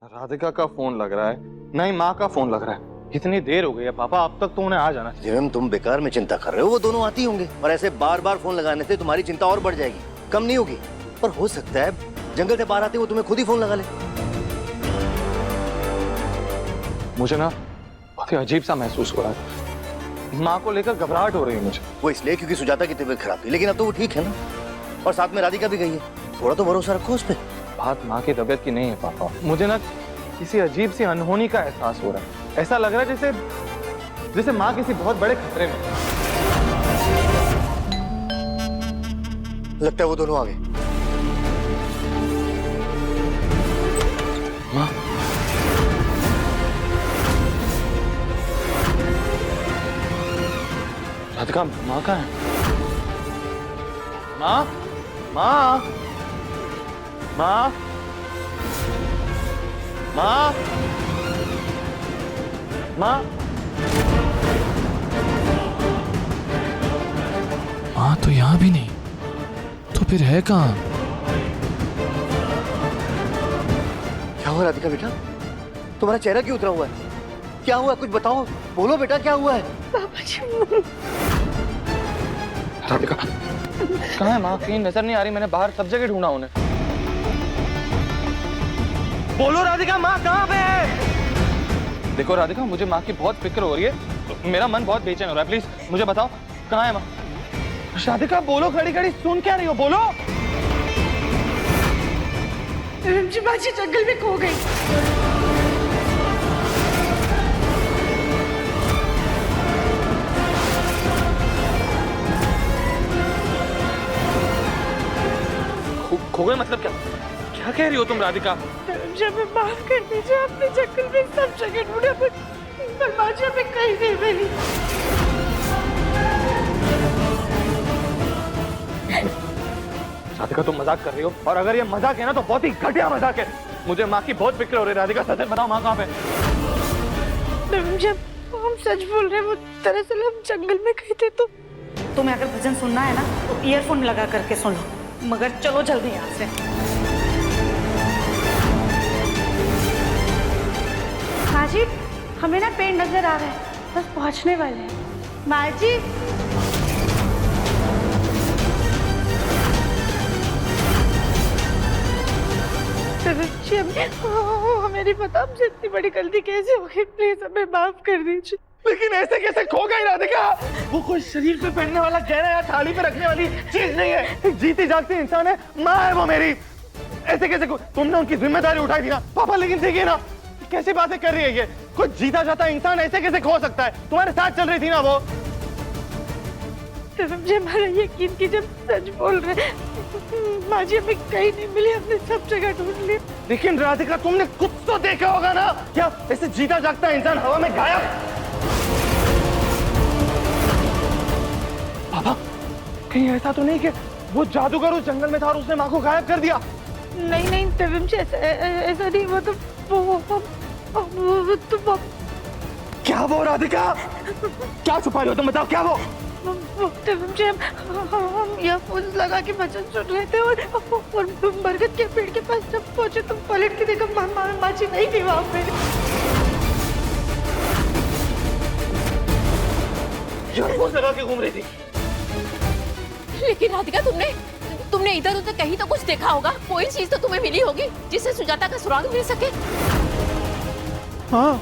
राधिका का फोन लग रहा है, नहीं माँ का फोन लग रहा है। इतनी देर हो गई है पापा, अब तक तो उन्हें आ जाना चाहिए। जिरम, तुम बेकार में चिंता कर रहे हो, वो दोनों आती होंगे और ऐसे बार बार फोन लगाने से तुम्हारी चिंता और बढ़ जाएगी, कम नहीं होगी। पर हो सकता है जंगल से बाहर आते वो तुम्हें खुद ही फोन लगा ले। मुझे ना बहुत ही अजीब सा महसूस हो रहा है, माँ को लेकर घबराहट हो रही है मुझे। वो इसलिए क्योंकि सुजाता की तबीयत खराब थी, लेकिन अब तो वो ठीक है ना, और साथ में राधिका भी गई है। थोड़ा तो भरोसा रखो उस पर। बात माँ की तबीयत की नहीं है पापा, मुझे ना किसी अजीब सी अनहोनी का एहसास हो रहा है। ऐसा लग रहा है जैसे माँ किसी बहुत बड़े खतरे में। लगता है वो दोनों आ गए। माँ, राधिका, माँ कहाँ है? माँ, माँ, माँ, माँ, माँ, माँ तो यहाँ भी नहीं, तो फिर है कहाँ? क्या हुआ राधिका बेटा, तुम्हारा चेहरा क्यों उतरा हुआ है? क्या हुआ, कुछ बताओ, बोलो बेटा, क्या हुआ है? पापा जी, राधिका कहाँ है माँ? कहीं नजर नहीं आ रही, मैंने बाहर सब जगह ढूंढा उन्हें। बोलो राधिका, माँ कहाँ पे है? देखो राधिका, मुझे माँ की बहुत फिक्र हो रही है, मेरा मन बहुत बेचैन हो रहा है, प्लीज मुझे बताओ कहाँ है माँ? राधिका बोलो, खड़ी खड़ी सुन क्या रही हो, बोलो। जी माँ जी जंगल में खो गई। खो गए मतलब क्या? क्या कह रही हो तुम राधिका? जब माफ कर दीजिए, आपने जंगल में सब जगह ढूंढा पर माँ जी हमें कहीं नहीं मिली। राधिका तुम मजाक कर रही हो, और अगर ये मजाक है ना तो बहुत ही घटिया मजाक है। मुझे माँ की बहुत फिक्र हो रही है। राधिका सच बताओ, माँ कहाँ पे? जब हम सच बोल रहे हैं, वो दरअसल हम जंगल में गए थे। तो तुम्हें अगर भजन सुनना है ना तो ईयरफोन लगा करके सुन लो, मगर चलो जल्दी यहाँ से। माँ जी हमें ना पेड़ नजर आ रहा है, बस पहुँचने वाले हैं। माँ जी मेरी पता, हमसे इतनी बड़ी गलती कैसे हो गई, प्लीज हमें माफ कर दीजिए। लेकिन ऐसे कैसे खो गई राधिका? वो कोई शरीर पे पहनने वाला गहना या थाली पे रखने वाली चीज नहीं है, एक जीती जागती इंसान है, माँ है वो मेरी। ऐसे कैसे तुमने उनकी जिम्मेदारी उठाई थी ना पापा, लेकिन देखिए ना कैसी बातें कर रही है ये। कोई जीता जाता इंसान ऐसे कैसे खो सकता है? तुम्हारे साथ चल रही थी ना वो। मुझे हमारा यकीन की, जब सच बोल रहे माँ जी हमें कहीं नहीं मिली, हमने सब जगह ढूंढ लिया। लेकिन राधिका तुमने कुछ तो देखा होगा ना, क्या ऐसे जीता जागता इंसान हवा में गायब? पापा कहीं ऐसा तो नहीं कि वो जादूगर उस जंगल में था और उसने माँ को गायब कर दिया? नहीं नहीं ऐसा नहीं, वो तो वो क्या वो राधिका? क्या छुपा रहे हो तुम, बताओ क्या वो? हम ईयरफोन्स लगा के भजन सुन रहे थे और बरगद के पेड़ के पास जब पहुंचे तो पलट के देखा माँ जी नहीं थी वहां पे। ईयरफोन्स लगा के घूम रही थी। लेकिन राधिका तुमने इधर उधर कहीं तो कुछ देखा होगा, कोई चीज तो तुम्हें मिली होगी जिससे सुजाता का सुराग मिल सके। हाँ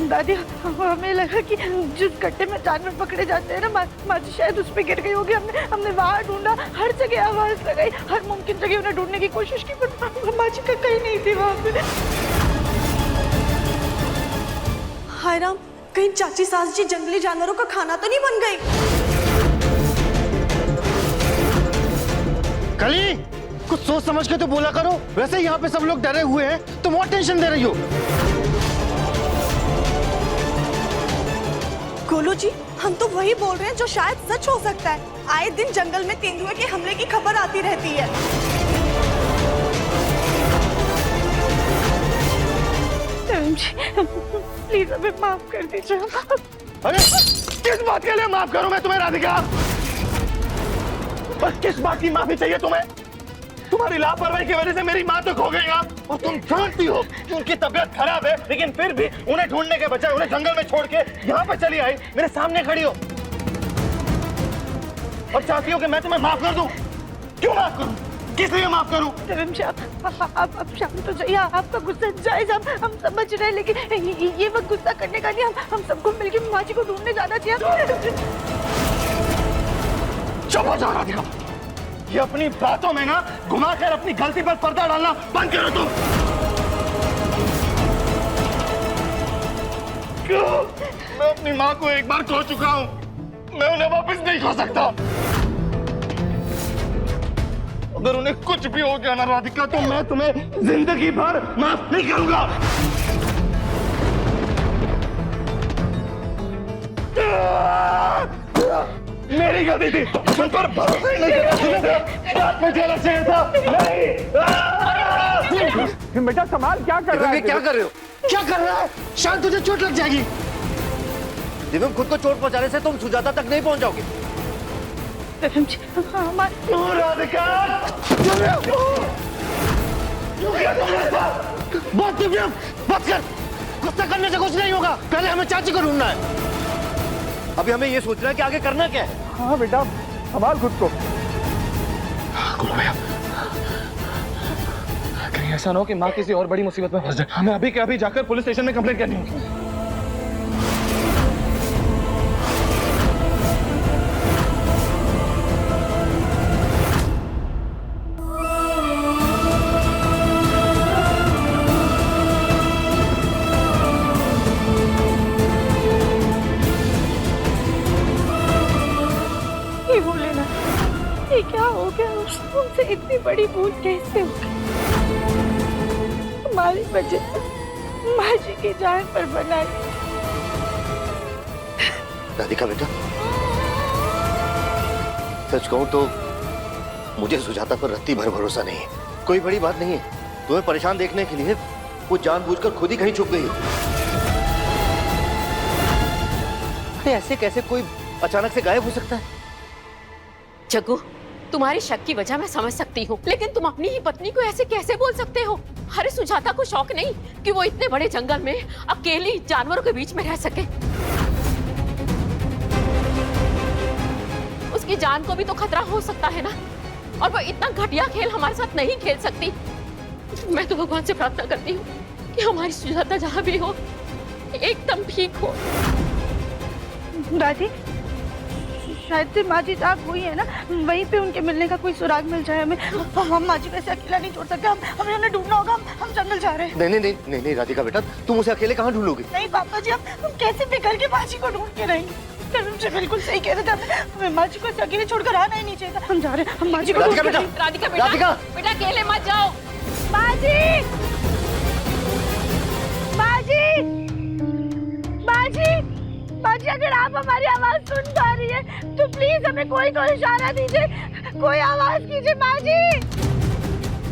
दादी, हमें लगा कि जिस गड्ढे में जानवर पकड़े जाते हैं ना, माँ जी शायद उस पे गिर गई होगी। हमने वहां ढूंढा, हर जगह आवाज लगाई, हर मुमकिन जगह उन्हें ढूंढने की कोशिश की, पर माँ जी का कहीं नहीं थी वहां पे। हाय राम, कहीं चाची सास जी जंगली जानवरों का खाना तो नहीं बन गई? कली, कुछ सोच समझ के तो बोला करो, वैसे यहाँ पे सब लोग डरे हुए हैं, तुम और टेंशन दे रही हो। गोलू जी, हम तो वही बोल रहे हैं जो शायद सच हो सकता है। आए दिन जंगल में तेंदुए के हमले की खबर आती रहती है। प्लीज हमें माफ कर दीजिए। अरे किस बात के लिए माफ करूं मैं तुम्हें राधिका? और किस बात की माफी चाहिए तुम्हें? तुम्हारी लापरवाही की वजह से मेरी माँ तो खो गई ना, और तुम जानती हो कि उनकी तबीयत खराब है, लेकिन फिर भी उन्हें ढूंढने के बजाय उन्हें जंगल में छोड़ के यहाँ पे चली आई, मेरे सामने खड़ी हो और चाहती हो कि मैं तुम्हें माफ कर दूं। क्यों माफ करूं? किस लिए माफ करूं? आप शांत हो जाइए, आपका गुस्सा जायज हम समझ रहे हैं, लेकिन ये वक्त गुस्सा करने का नहीं। हम सबको मिलकर माँ जी को ढूंढने जाना चाहिए। चुप हो जाओ राधिका, ये अपनी बातों में ना घुमाकर अपनी गलती पर पर्दा डालना बंद करो तुम। क्यों? मैं अपनी माँ को एक बार खो चुका हूँ, मैं उन्हें वापस नहीं खो सकता। अगर उन्हें कुछ भी हो गया ना राधिका, तो मैं तुम्हें जिंदगी भर माफ नहीं करूंगा। मेरी गलती थी, तुम पर भरोसा ही नहीं किया, बात में जाना चाहिए था। नहीं बेटा, संभाल, क्या कर रहा है? क्या कर रहे हो? क्या कर रहा है? शायद तुझे चोट लग जाएगी। दिव्यम, खुद को चोट पहुंचाने से तुम सुजाता तक नहीं पहुंच जाओगे। राधिका, बस कर, गुस्सा करने से कुछ नहीं होगा। पहले हमें चाची को ढूंढना है। अभी हमें ये सोचना है कि आगे करना क्या है। हाँ बेटा, संभाल खुद को। गुरु भैया, कहीं ऐसा ना हो कि माँ किसी और बड़ी मुसीबत में फंस जाए। हमें अभी के अभी जाकर पुलिस स्टेशन में कंप्लेंट करनी होगी। क्या हो गया? उनसे इतनी बड़ी भूल कैसे हो गई? हमारी वजह से माँ जी की जान पर बनाई। राधिका बेटा, सच कहूं तो मुझे सुजाता पर रत्ती भर भरोसा नहीं है। कोई बड़ी बात नहीं है, तुम्हें परेशान देखने के लिए वो जानबूझकर खुद ही कहीं छुप गई। अरे ऐसे कैसे कोई अचानक से गायब हो सकता है? जग्गू, तुम्हारी शक की वजह मैं समझ सकती हूँ, लेकिन तुम अपनी ही पत्नी को ऐसे कैसे बोल सकते हो? अरे सुजाता को शौक नहीं कि वो इतने बड़े जंगल में अकेली जानवरों के बीच में रह सके? उसकी जान को भी तो खतरा हो सकता है ना, और वो इतना घटिया खेल हमारे साथ नहीं खेल सकती। मैं तो भगवान से प्रार्थना करती हूँ कि हमारी सुजाता जहाँ भी हो एकदम ठीक हो। दादी, शायद से माँ जी साहब हुई है ना, वहीं पे उनके मिलने का कोई सुराग मिल जाए हमें। हम माँ जी को ऐसे अकेला नहीं छोड़ सकते, हमें उन्हें ढूंढना होगा। हम जंगल जा रहे हैं। नहीं नहीं नहीं नहीं नहीं राधिका बेटा, तुम उसे अकेले कहाँ ढूंढोगे? नहीं पापा जी, हम कैसे भी करके माँ जी को ढूंढ के रहेंगे। मुझे बिल्कुल सही कह रहे थे, हमें माँ जी को ऐसे अकेले छोड़कर आना ही नहीं चाहिए था। हम जा रहे हैं, हम माँ जी को राधिका ढूंढ के बेटा, राधिका बेटा, राधिका! बेटा अकेले मत जाओ। माँ जी, माँ जी, माँ जी, माँ जी, अगर आप हमारी आवाज सुन पा रही है तो प्लीज हमें कोई तो इशारा दीजिए, कोई आवाज कीजिए। माँ जी,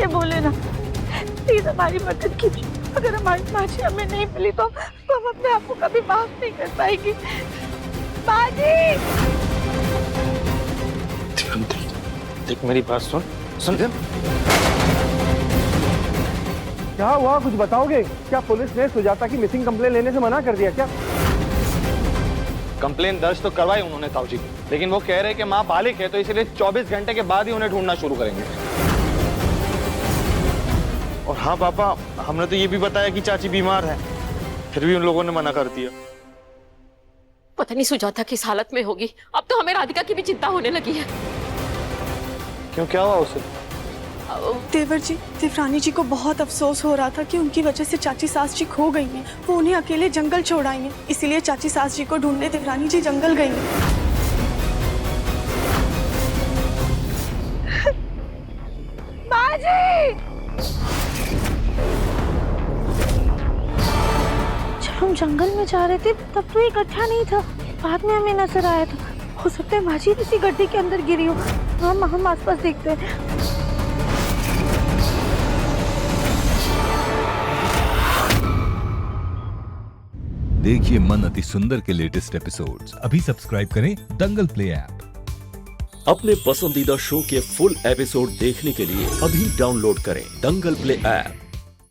ये बोले ना, प्लीज हमारी मदद कीजिए। अगर हमारी माँ जी हमें नहीं मिली तो हम अपने आप को कभी माफ नहीं कर पाएंगे। माँ जी, देख मेरी बात सुन। सुन क्या हुआ, कुछ बताओगे? क्या पुलिस ने सुजाता की मिसिंग कंप्लेन लेने से मना कर दिया क्या? कंप्लेन दर्ज तो करवाई उन्होंने ताऊ जी, लेकिन वो कह रहे हैं कि माँ बालिग है, तो इसलिए 24 घंटे के बाद ही उन्हें ढूंढना शुरू करेंगे। और हाँ पापा, हमने तो ये भी बताया कि चाची बीमार है, फिर भी उन लोगों ने मना कर दिया। पता नहीं सुजाता किस हालत में होगी। अब तो हमें राधिका की भी चिंता होने लगी है। क्यों, क्या हुआ उसे? देवर जी, देवरानी जी को बहुत अफसोस हो रहा था कि उनकी वजह से चाची सास जी खो गई हैं। वो उन्हें अकेले जंगल छोड़ आई हैं, इसीलिए चाची सास जी को ढूंढने देवरानी जी जंगल गई हैं। माँ जी, जब हम जंगल में जा रहे थे तब तो ये गड्ढा नहीं था, बाद में हमें नजर आया था। हो सकता है माँ जी इसी गड्ढे के अंदर गिरी हो। हम आसपास देखते हैं। देखिए मन अति सुंदर के लेटेस्ट एपिसोड्स अभी सब्सक्राइब करें दंगल प्ले ऐप। अपने पसंदीदा शो के फुल एपिसोड देखने के लिए अभी डाउनलोड करें दंगल प्ले ऐप।